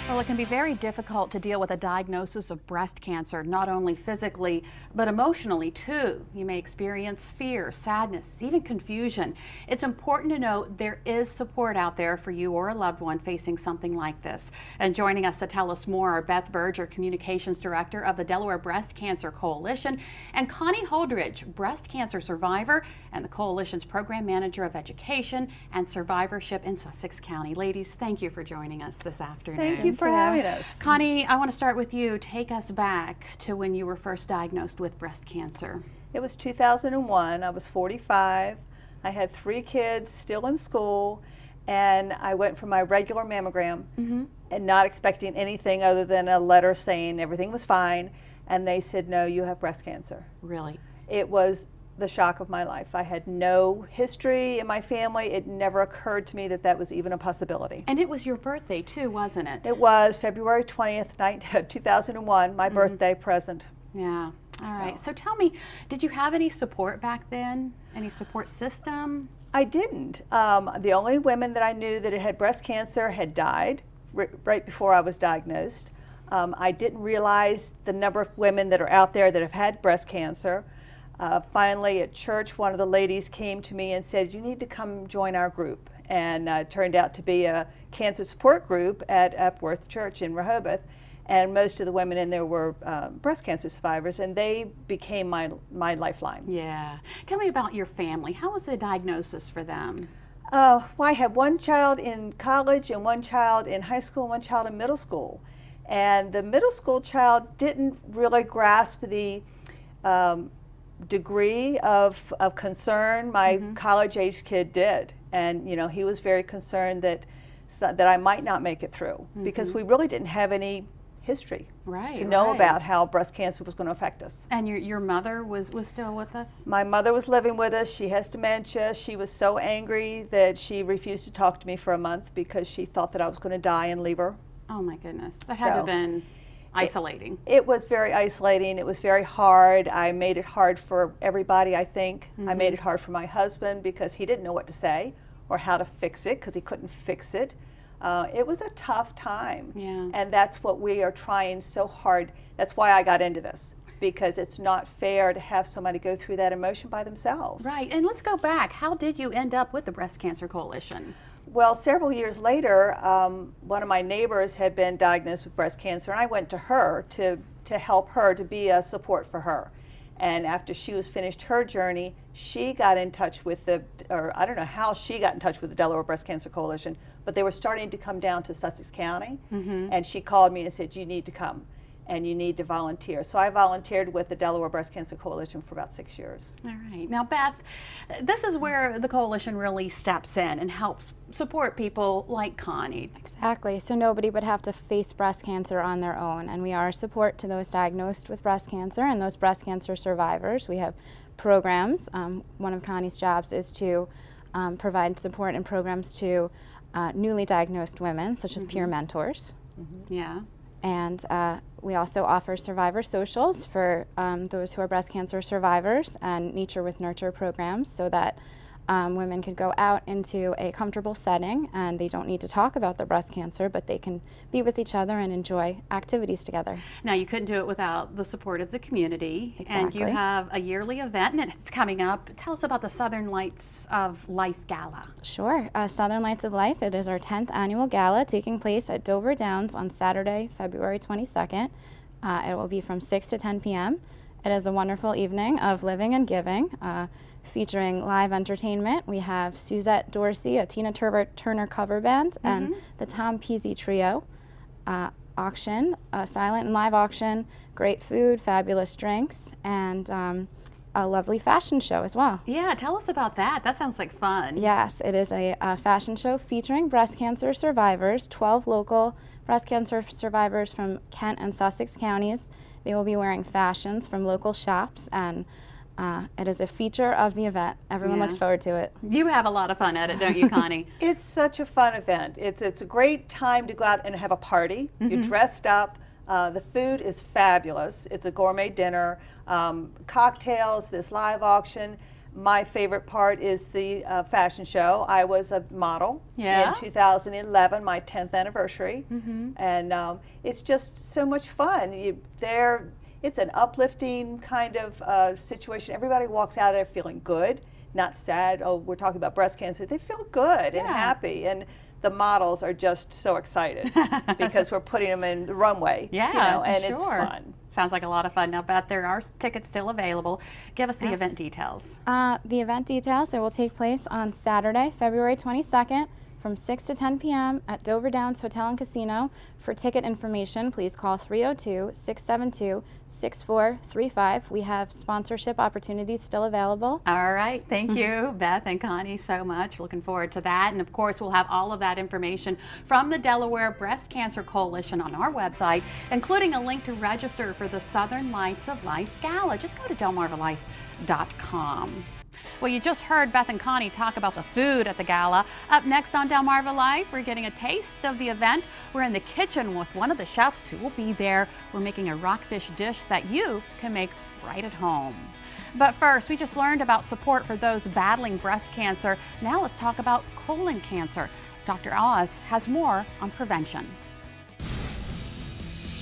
Well, it can be very difficult to deal with a diagnosis of breast cancer, not only physically, but emotionally too. You may experience fear, sadness, even confusion. It's important to know there is support out there for you or a loved one facing something like this. And joining us to tell us more are Beth Berger, Communications Director of the Delaware Breast Cancer Coalition, and Connie Holdridge, breast cancer survivor and the Coalition's Program Manager of Education and Survivorship in Sussex County. Ladies, thank you for joining us this afternoon. Thank you for having us. Connie, I want to start with you. Take us back to when you were first diagnosed with breast cancer. It was 2001. I was 45. I had 3 kids still in school, and I went for my regular mammogram and not expecting anything other than a letter saying everything was fine, and they said, no, you have breast cancer. Really? It was the shock of my life. I had no history in my family. It never occurred to me that that was even a possibility. And it was your birthday too, wasn't it? It was February 20th, 2001, my birthday present. Yeah. All right. So tell me, did you have any support back then? Any support system? I didn't. The only women that I knew that had breast cancer had died right before I was diagnosed. I didn't realize the number of women that are out there that have had breast cancer. Finally, at church, one of the ladies came to me and said, you need to come join our group. And it turned out to be a cancer support group at Epworth Church in Rehoboth. And most of the women in there were breast cancer survivors, and they became my lifeline. Yeah. Tell me about your family. How was the diagnosis for them? Well, I had one child in college and one child in high school and one child in middle school. And the middle school child didn't really grasp the degree of concern my college-age kid did. And, you know, he was very concerned that I might not make it through because we really didn't have any history to know about how breast cancer was going to affect us. And your mother was still with us? My mother was living with us. She has dementia. She was so angry that she refused to talk to me for a month because she thought that I was going to die and leave her. Oh my goodness. That had to have been isolating. It was very isolating. It was very hard. I made it hard for everybody, I think. I made it hard for my husband because he didn't know what to say or how to fix it because he couldn't fix it. It was a tough time. Yeah. And that's what we are trying so hard. That's why I got into this, because it's not fair to have somebody go through that emotion by themselves. Right. And let's go back. How did you end up with the Breast Cancer Coalition? Well, several years later, one of my neighbors had been diagnosed with breast cancer, and I went to her to help her, to be a support for her. And after she was finished her journey, she got in touch with I don't know how she got in touch with the Delaware Breast Cancer Coalition, but they were starting to come down to Sussex County, and she called me and said, you need to come and you need to volunteer. So I volunteered with the Delaware Breast Cancer Coalition for about 6 years. All right. Now, Beth, this is where the coalition really steps in and helps support people like Connie. Exactly. So nobody would have to face breast cancer on their own. And we are a support to those diagnosed with breast cancer and those breast cancer survivors. We have programs. One of Connie's jobs is to provide support and programs to newly diagnosed women, such as peer mentors. Yeah. And we also offer survivor socials for those who are breast cancer survivors, and Nature with Nurture programs, so that women could go out into a comfortable setting and they don't need to talk about their breast cancer, but they can be with each other and enjoy activities together. Now, you couldn't do it without the support of the community. Exactly. And you have a yearly event, and it's coming up. Tell us about the Southern Lights of Life Gala. Sure. Southern Lights of Life, it is our 10th annual gala taking place at Dover Downs on Saturday, February 22nd. It will be from 6 to 10 p.m. It is a wonderful evening of living and giving, featuring live entertainment. We have Suzette Dorsey, a Tina Turner cover band, and the Tom Peasy Trio. Auction, a silent and live auction, great food, fabulous drinks, and a lovely fashion show as well. Yeah, tell us about that. That sounds like fun. Yes, it is a fashion show featuring breast cancer survivors, 12 local breast cancer survivors from Kent and Sussex counties. They will be wearing fashions from local shops, and it is a feature of the event. Everyone looks forward to it. You have a lot of fun at it, don't you, Connie? It's such a fun event. It's a great time to go out and have a party. You're dressed up. The food is fabulous. It's a gourmet dinner, cocktails, this live auction. My favorite part is the fashion show. I was a model Yeah. in 2011, my 10th anniversary, and it's just so much fun. It's an uplifting kind of situation. Everybody walks out of there feeling good, not sad. Oh, we're talking about breast cancer. They feel good and happy, and the models are just so excited because we're putting them in the runway. Yeah, and sure. it's fun. Sounds like a lot of fun. Now, Beth, there are tickets still available. Give us the event details. The event details, it will take place on Saturday, February 22nd from 6 to 10 p.m. at Dover Downs Hotel and Casino. For ticket information, please call 302-672-6435. We have sponsorship opportunities still available. All right. Thank you, Beth and Connie, so much. Looking forward to that. And of course, we'll have all of that information from the Delaware Breast Cancer Coalition on our website, including a link to register for the Southern Lights of Life Gala. Just go to delmarvalife.com. Well, you just heard Beth and Connie talk about the food at the gala. Up next on Delmarva Life, we're getting a taste of the event. We're in the kitchen with one of the chefs who will be there. We're making a rockfish dish that you can make right at home. But first, we just learned about support for those battling breast cancer. Now let's talk about colon cancer. Dr. Oz has more on prevention.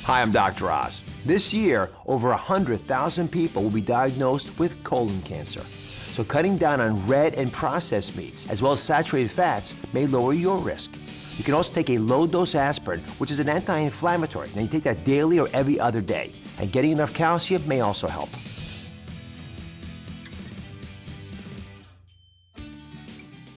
Hi, I'm Dr. Oz. This year, over 100,000 people will be diagnosed with colon cancer. So cutting down on red and processed meats, as well as saturated fats, may lower your risk. You can also take a low-dose aspirin, which is an anti-inflammatory. Now you take that daily or every other day. And getting enough calcium may also help.